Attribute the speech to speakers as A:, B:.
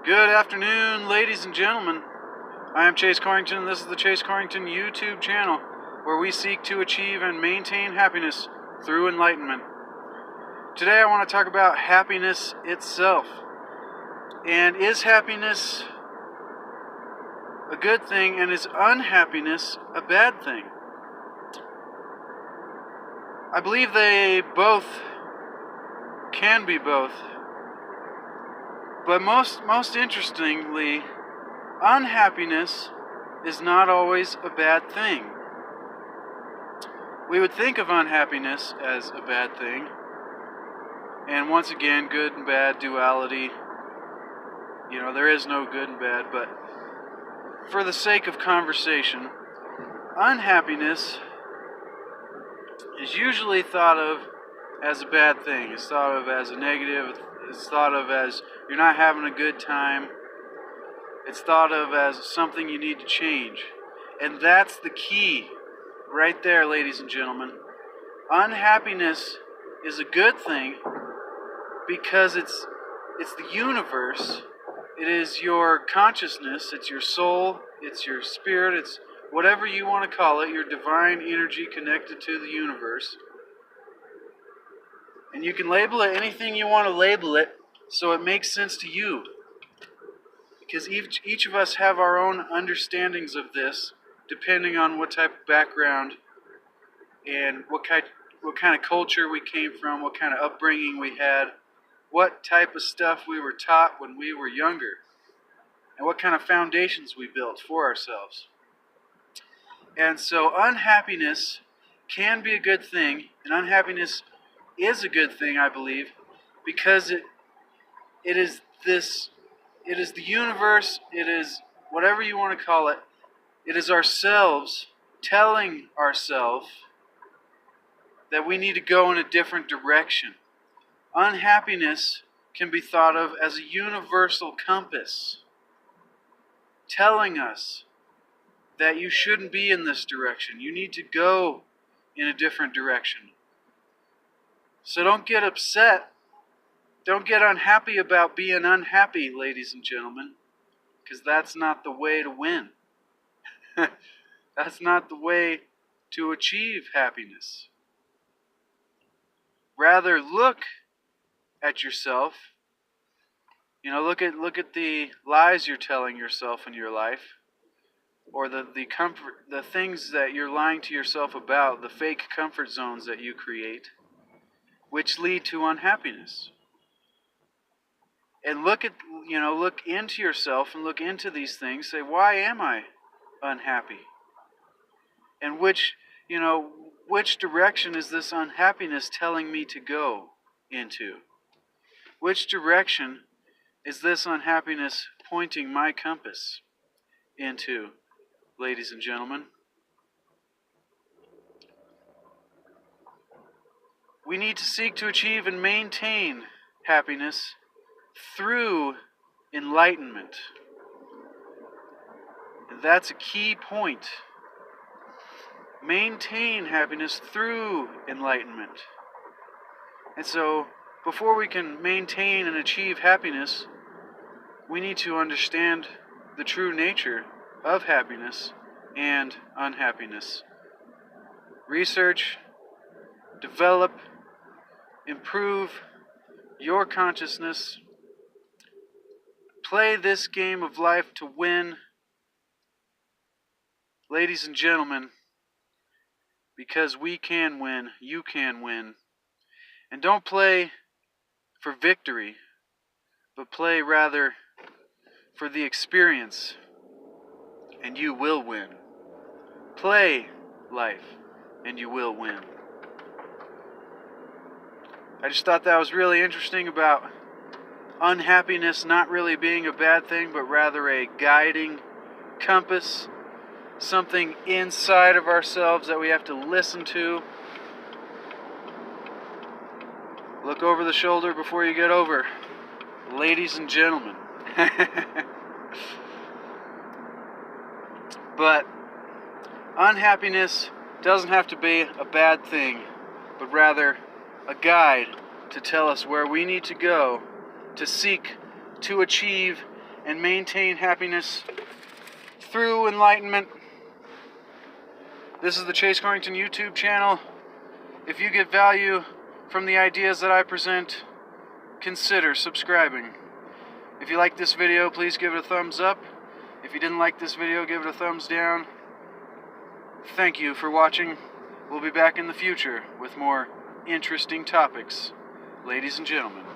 A: Good afternoon, ladies and gentlemen. I am Chase Corrington, and this is the Chase Corrington YouTube channel, where we seek to achieve and maintain happiness through enlightenment. Today I want to talk about happiness itself. And is happiness a good thing, and is unhappiness a bad thing? I believe they both can be both. But most interestingly, unhappiness is not always a bad thing. We would think of unhappiness as a bad thing. And once again, good and bad duality. There is no good and bad, but for the sake of conversation, unhappiness is usually thought of as a bad thing. It's thought of as a negative. It's thought of as you're not having a good time. It's thought of as something you need to change. And that's the key right there, ladies and gentlemen. Unhappiness is a good thing because it's the universe. It is your consciousness, it's your soul, it's your spirit, it's whatever you want to call it, your divine energy connected to the universe. And you can label it anything you want to label it so it makes sense to you. Because each of us have our own understandings of this, depending on what type of background and what kind of culture we came from, what kind of upbringing we had, what type of stuff we were taught when we were younger, and what kind of foundations we built for ourselves. And so unhappiness can be a good thing, and unhappiness is a good thing, I believe, because it is the universe, it is whatever you want to call it. It is ourselves telling ourselves that we need to go in a different direction. Unhappiness can be thought of as a universal compass telling us that you shouldn't be in this direction. You need to go in a different direction. So don't get upset. Don't get unhappy about being unhappy, ladies and gentlemen, because that's not the way to win. That's not the way to achieve happiness. Rather, look at yourself. Look at the lies you're telling yourself in your life, or the things that you're lying to yourself about, the fake comfort zones that you create, which lead to unhappiness. And look into yourself and look into these things. Say, why am I unhappy? And which direction is this unhappiness telling me to go into? Which direction is this unhappiness pointing my compass into, ladies and gentlemen? We need to seek to achieve and maintain happiness through enlightenment. And that's a key point. Maintain happiness through enlightenment. And so, before we can maintain and achieve happiness, we need to understand the true nature of happiness and unhappiness. Research, develop, improve your consciousness. Play this game of life to win, ladies and gentlemen, because we can win, you can win. And don't play for victory, but play rather for the experience, and you will win. Play life, and you will win. I just thought that was really interesting about unhappiness not really being a bad thing, but rather a guiding compass, something inside of ourselves that we have to listen to. Look over the shoulder before you get over, ladies and gentlemen. But unhappiness doesn't have to be a bad thing, but rather a guide to tell us where we need to go to seek to achieve and maintain happiness through enlightenment. This is the Chase Corrington YouTube channel. If you get value from the ideas that I present, consider subscribing. If you like this video, please give it a thumbs up. If you didn't like this video, give it a thumbs down. Thank you for watching. We'll be back in the future with more interesting topics, ladies and gentlemen.